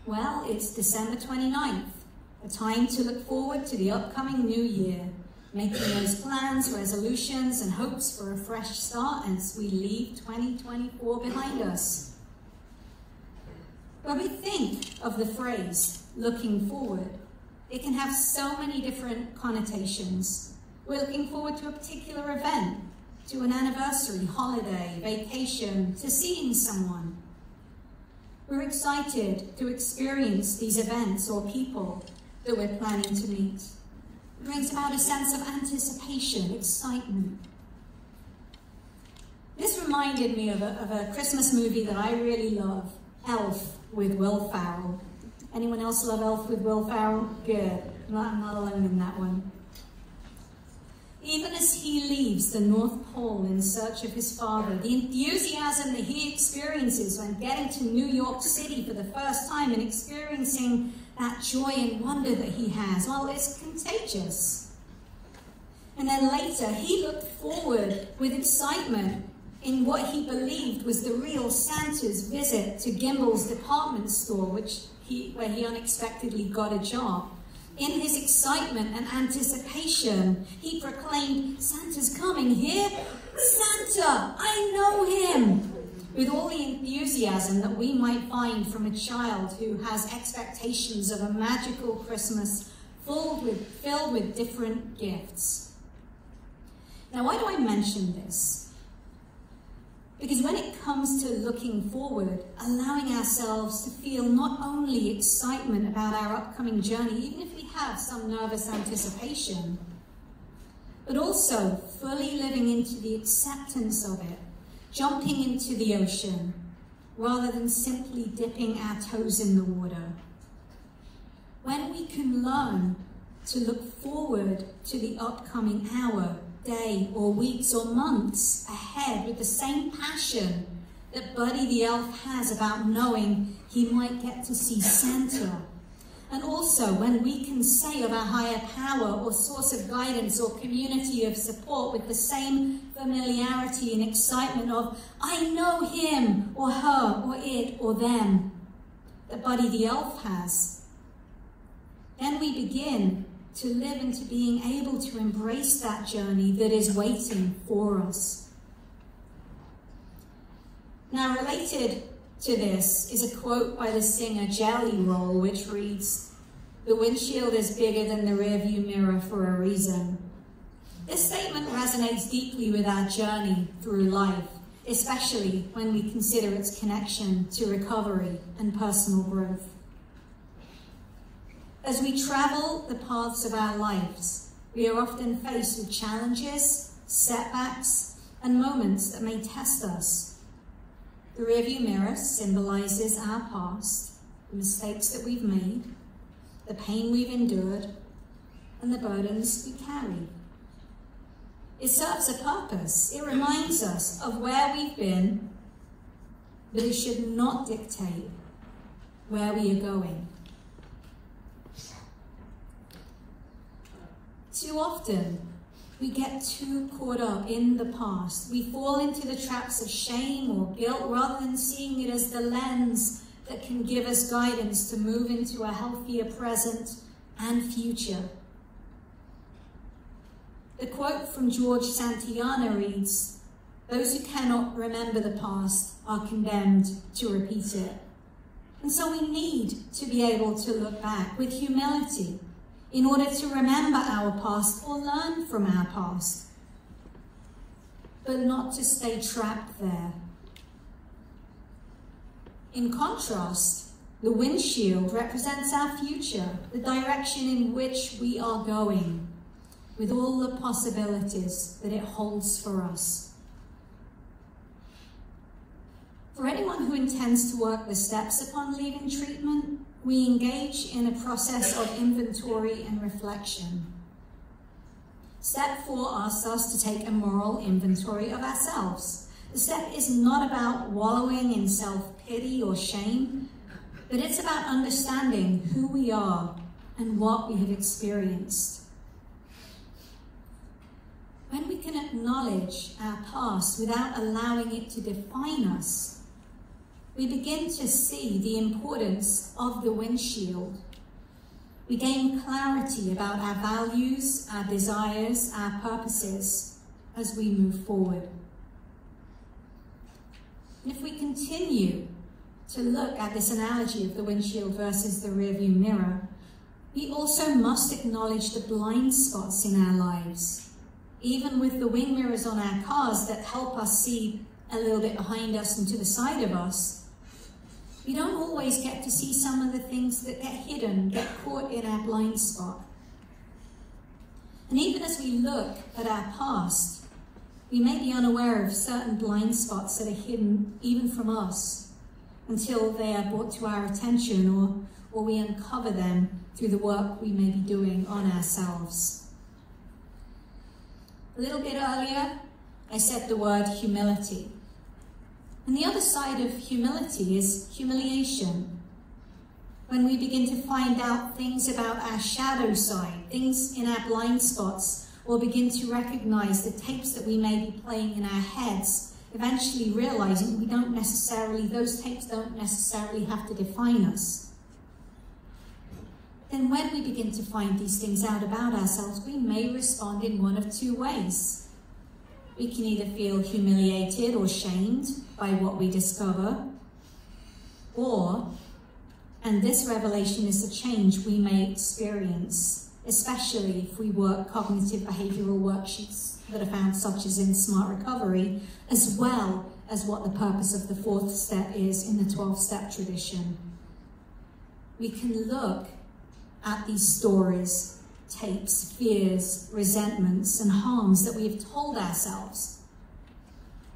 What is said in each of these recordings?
Well, it's December 29th, a time to look forward to the upcoming new year, making those plans, resolutions, and hopes for a fresh start as we leave 2024 behind us. When we think of the phrase, looking forward, it can have so many different connotations. We're looking forward to a particular event, to an anniversary, holiday, vacation, to seeing someone. We're excited to experience these events or people that we're planning to meet. It brings about a sense of anticipation, excitement. This reminded me of a Christmas movie that I really love, Elf with Will Ferrell. Anyone else love Elf with Will Ferrell? Good. I'm not alone in that one. Even as he leaves the North Pole in search of his father, the enthusiasm that he experiences when getting to New York City for the first time and experiencing that joy and wonder that he has, well, it's contagious. And then later, he looked forward with excitement in what he believed was the real Santa's visit to Gimbel's department store, where he unexpectedly got a job. In his excitement and anticipation, he proclaimed, "Santa's coming here. Santa, I know him." With all the enthusiasm that we might find from a child who has expectations of a magical Christmas filled with different gifts. Now, why do I mention this? Because when it comes to looking forward, allowing ourselves to feel not only excitement about our upcoming journey, even if we have some nervous anticipation, but also fully living into the acceptance of it, jumping into the ocean, rather than simply dipping our toes in the water. When we can learn to look forward to the upcoming hour, day, or weeks or months ahead with the same passion that Buddy the Elf has about knowing he might get to see Santa. And also when we can say of our higher power or source of guidance or community of support with the same familiarity and excitement of, "I know him or her or it or them," that Buddy the Elf has, then we begin to live into being able to embrace that journey that is waiting for us. Now, related to this is a quote by the singer Jelly Roll, which reads, "The windshield is bigger than the rearview mirror for a reason." This statement resonates deeply with our journey through life, especially when we consider its connection to recovery and personal growth. As we travel the paths of our lives, we are often faced with challenges, setbacks, and moments that may test us. The rearview mirror symbolizes our past, the mistakes that we've made, the pain we've endured, and the burdens we carry. It serves a purpose. It reminds us of where we've been, but it should not dictate where we are going. Too often, we get too caught up in the past. We fall into the traps of shame or guilt rather than seeing it as the lens that can give us guidance to move into a healthier present and future. The quote from George Santayana reads, "Those who cannot remember the past are condemned to repeat it." And so we need to be able to look back with humility in order to remember our past or learn from our past, but not to stay trapped there. In contrast, the windshield represents our future, the direction in which we are going, with all the possibilities that it holds for us. For anyone who intends to work the steps upon leaving treatment, we engage in a process of inventory and reflection. Step 4 asks us to take a moral inventory of ourselves. The step is not about wallowing in self-pity or shame, but it's about understanding who we are and what we have experienced. When we can acknowledge our past without allowing it to define us, we begin to see the importance of the windshield. We gain clarity about our values, our desires, our purposes as we move forward. And if we continue to look at this analogy of the windshield versus the rearview mirror, we also must acknowledge the blind spots in our lives. Even with the wing mirrors on our cars that help us see a little bit behind us and to the side of us, we don't always get to see some of the things that get hidden, get caught in our blind spot. And even as we look at our past, we may be unaware of certain blind spots that are hidden even from us until they are brought to our attention or we uncover them through the work we may be doing on ourselves. A little bit earlier, I said the word humility. And the other side of humility is humiliation. When we begin to find out things about our shadow side, things in our blind spots, or begin to recognize the tapes that we may be playing in our heads, eventually realizing those tapes don't necessarily have to define us. Then when we begin to find these things out about ourselves, we may respond in one of two ways. We can either feel humiliated or shamed by what we discover, or, and this revelation is the change we may experience, especially if we work cognitive behavioral worksheets that are found such as in Smart Recovery, as well as what the purpose of the 4th step is in the 12-step tradition. We can look at these stories, tapes, fears, resentments, and harms that we have told ourselves.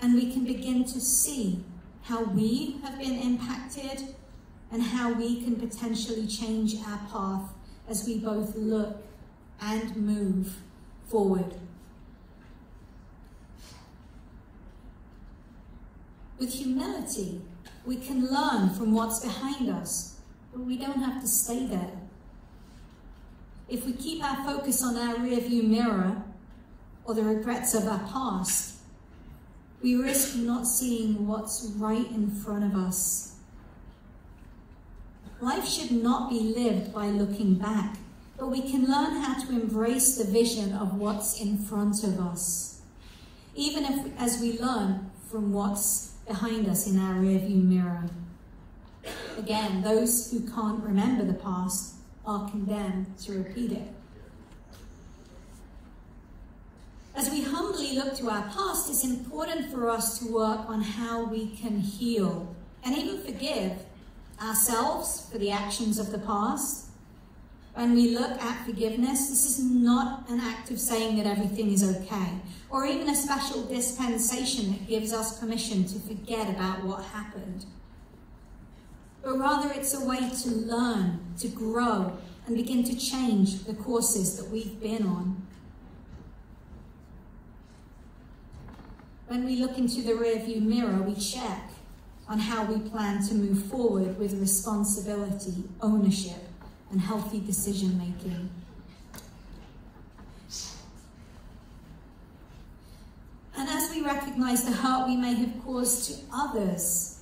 And we can begin to see how we have been impacted and how we can potentially change our path as we both look and move forward. With humility, we can learn from what's behind us, but we don't have to stay there. If we keep our focus on our rearview mirror or the regrets of our past, we risk not seeing what's right in front of us. Life should not be lived by looking back, but we can learn how to embrace the vision of what's in front of us, even as we learn from what's behind us in our rearview mirror. Again, those who can't remember the past are condemned to repeat it. As we humbly look to our past, it's important for us to work on how we can heal and even forgive ourselves for the actions of the past. When we look at forgiveness, this is not an act of saying that everything is okay, or even a special dispensation that gives us permission to forget about what happened. But rather it's a way to learn, to grow, and begin to change the courses that we've been on. When we look into the rearview mirror, we check on how we plan to move forward with responsibility, ownership, and healthy decision-making. And as we recognize the hurt we may have caused to others,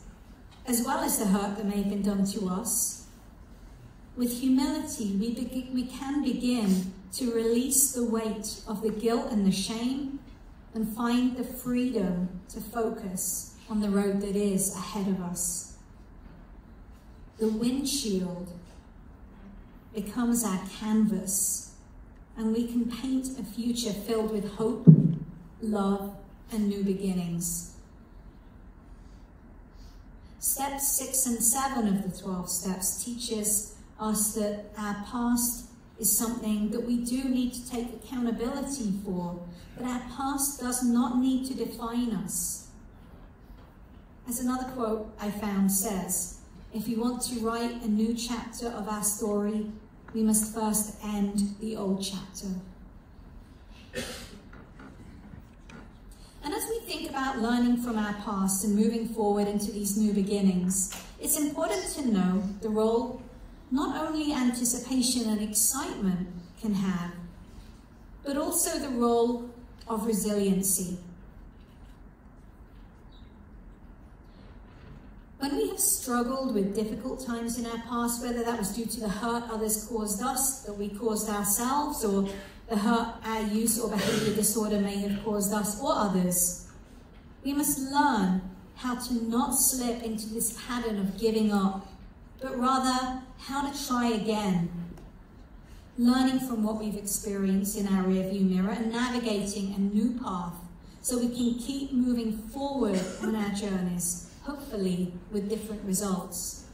as well as the hurt that may have been done to us, with humility, we can begin to release the weight of the guilt and the shame and find the freedom to focus on the road that is ahead of us. The windshield becomes our canvas, and we can paint a future filled with hope, love, and new beginnings. Steps 6 and 7 of the 12 steps teaches us that our past is something that we do need to take accountability for, but our past does not need to define us. As another quote I found says, if we want to write a new chapter of our story, we must first end the old chapter. And as we think about learning from our past and moving forward into these new beginnings, it's important to know the role not only anticipation and excitement can have, but also the role of resiliency. When we have struggled with difficult times in our past, whether that was due to the hurt others caused us, that we caused ourselves, or the hurt our use or behavior disorder may have caused us or others, we must learn how to not slip into this pattern of giving up, but rather how to try again, learning from what we've experienced in our rearview mirror and navigating a new path so we can keep moving forward on our journeys, hopefully with different results.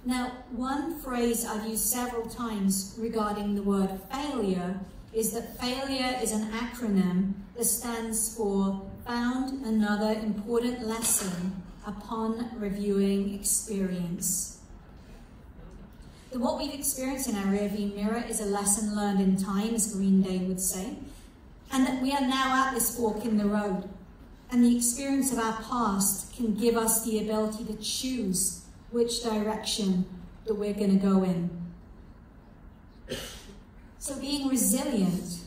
Now, one phrase I've used several times regarding the word failure is that failure is an acronym that stands for Found Another Important Lesson Upon Reviewing Experience. That what we've experienced in our rearview mirror is a lesson learned in time, as Green Day would say, and that we are now at this fork in the road, and the experience of our past can give us the ability to choose which direction that we're going to go in. So being resilient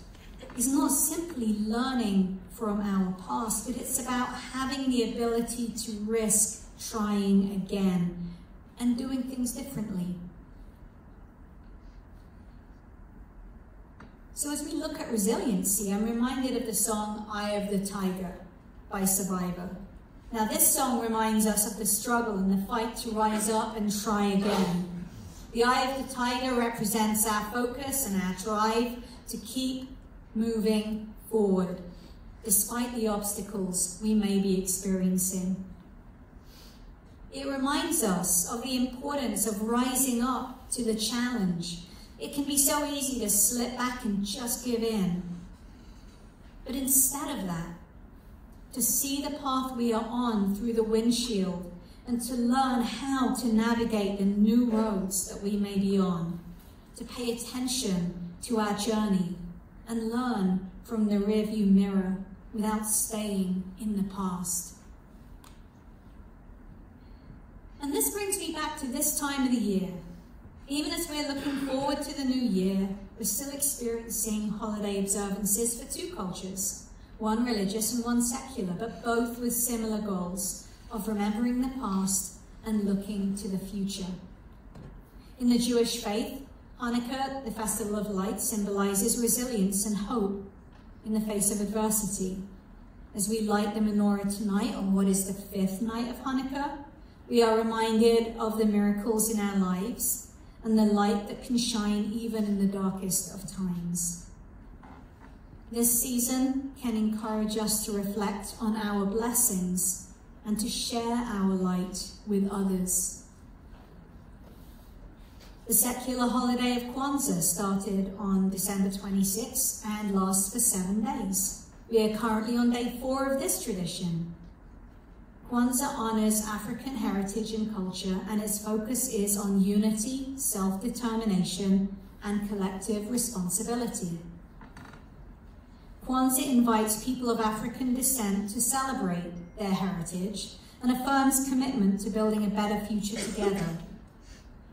is not simply learning from our past, but it's about having the ability to risk trying again and doing things differently. So as we look at resiliency, I'm reminded of the song Eye of the Tiger by Survivor. Now this song reminds us of the struggle and the fight to rise up and try again. The eye of the tiger represents our focus and our drive to keep moving forward, despite the obstacles we may be experiencing. It reminds us of the importance of rising up to the challenge. It can be so easy to slip back and just give in. But instead of that, to see the path we are on through the windshield and to learn how to navigate the new roads that we may be on, to pay attention to our journey and learn from the rearview mirror without staying in the past. And this brings me back to this time of the year. Even as we're looking forward to the new year, we're still experiencing holiday observances for two cultures. One religious and one secular, but both with similar goals of remembering the past and looking to the future. In the Jewish faith, Hanukkah, the Festival of Light, symbolizes resilience and hope in the face of adversity. As we light the menorah tonight on what is the fifth night of Hanukkah, we are reminded of the miracles in our lives and the light that can shine even in the darkest of times. This season can encourage us to reflect on our blessings and to share our light with others. The secular holiday of Kwanzaa started on December 26 and lasts for 7 days. We are currently on day 4 of this tradition. Kwanzaa honors African heritage and culture, and its focus is on unity, self-determination, and collective responsibility. Kwanzaa invites people of African descent to celebrate their heritage and affirms commitment to building a better future together.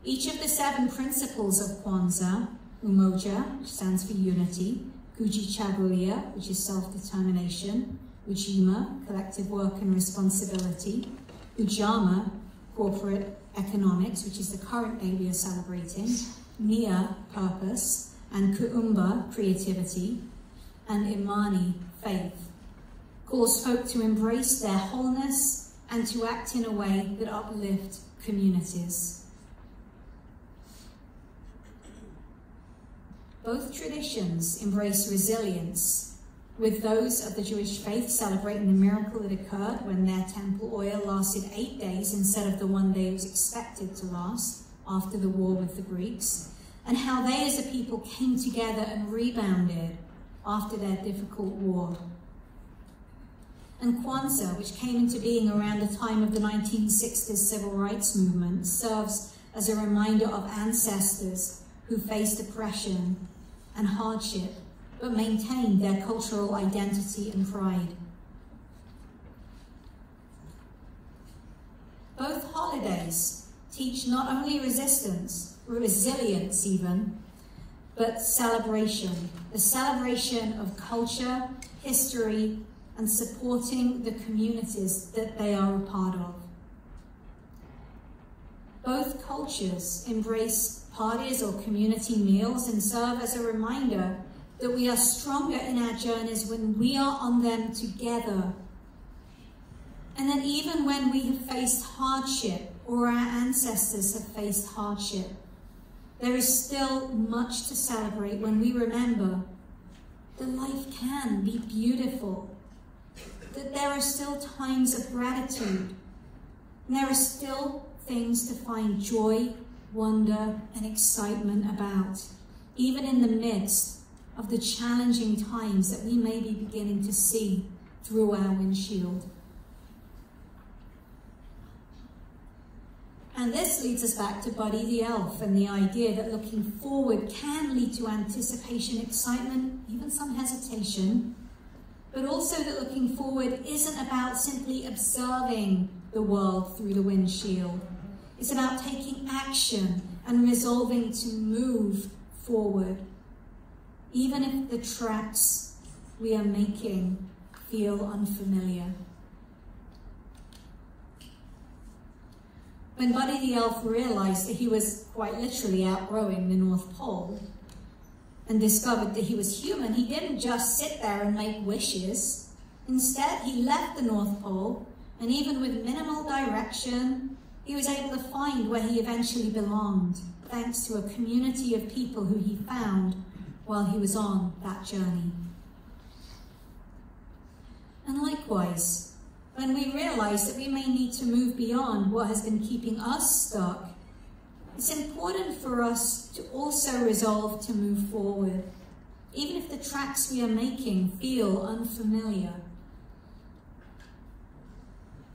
Each of the 7 principles of Kwanzaa, Umoja, which stands for unity, Kujichagulia, which is self-determination, Ujima, collective work and responsibility, Ujama, corporate economics, which is the current day we are celebrating, Nia, purpose, and Kuumba, creativity, and Imani, faith, calls folk to embrace their wholeness and to act in a way that uplift communities. Both traditions embrace resilience, with those of the Jewish faith celebrating the miracle that occurred when their temple oil lasted 8 days instead of the 1 day it was expected to last after the war with the Greeks, and how they as a people came together and rebounded after their difficult war. And Kwanzaa, which came into being around the time of the 1960s civil rights movement, serves as a reminder of ancestors who faced oppression and hardship, but maintained their cultural identity and pride. Both holidays teach not only resilience even, but celebration. The celebration of culture, history, and supporting the communities that they are a part of. Both cultures embrace parties or community meals and serve as a reminder that we are stronger in our journeys when we are on them together. And that even when we have faced hardship, or our ancestors have faced hardship, there is still much to celebrate when we remember that life can be beautiful, that there are still times of gratitude, and there are still things to find joy, wonder, and excitement about, even in the midst of the challenging times that we may be beginning to see through our windshield. And this leads us back to Buddy the Elf and the idea that looking forward can lead to anticipation, excitement, even some hesitation, but also that looking forward isn't about simply observing the world through the windshield. It's about taking action and resolving to move forward, even if the tracks we are making feel unfamiliar. When Buddy the Elf realized that he was quite literally outgrowing the North Pole and discovered that he was human, he didn't just sit there and make wishes. Instead, he left the North Pole, and even with minimal direction, he was able to find where he eventually belonged, thanks to a community of people who he found while he was on that journey. And likewise, when we realize that we may need to move beyond what has been keeping us stuck, it's important for us to also resolve to move forward, even if the tracks we are making feel unfamiliar.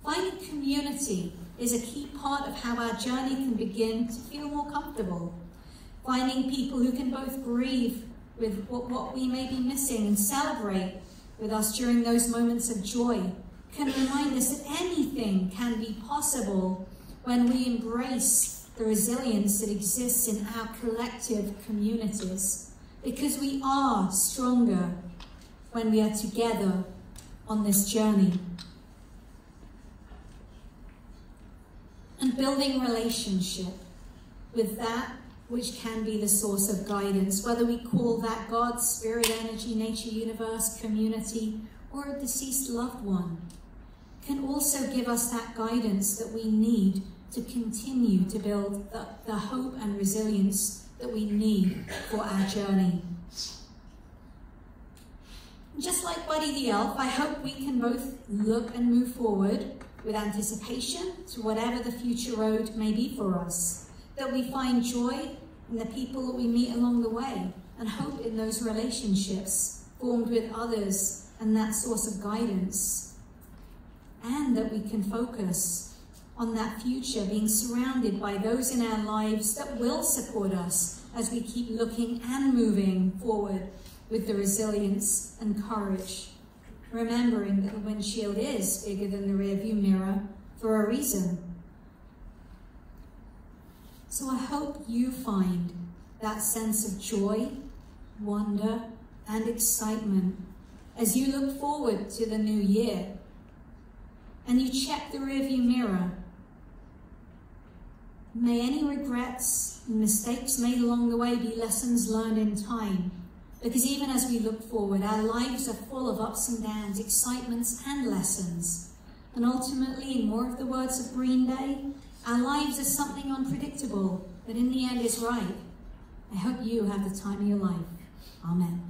Finding community is a key part of how our journey can begin to feel more comfortable. Finding people who can both grieve with what we may be missing and celebrate with us during those moments of joy can remind us that anything can be possible when we embrace the resilience that exists in our collective communities, because we are stronger when we are together on this journey. And building relationship with that which can be the source of guidance, whether we call that God, spirit, energy, nature, universe, community, or a deceased loved one, can also give us that guidance that we need to continue to build the hope and resilience that we need for our journey. Just like Buddy the Elf, I hope we can both look and move forward with anticipation to whatever the future road may be for us, that we find joy in the people that we meet along the way, and hope in those relationships formed with others and that source of guidance, and that we can focus on that future being surrounded by those in our lives that will support us as we keep looking and moving forward with the resilience and courage, remembering that the windshield is bigger than the rearview mirror for a reason. So I hope you find that sense of joy, wonder, and excitement as you look forward to the new year and you check the rearview mirror. May any regrets and mistakes made along the way be lessons learned in time, because even as we look forward, our lives are full of ups and downs, excitements and lessons. And ultimately, in more of the words of Green Day, our lives are something unpredictable, but in the end is right. I hope you have the time of your life. Amen.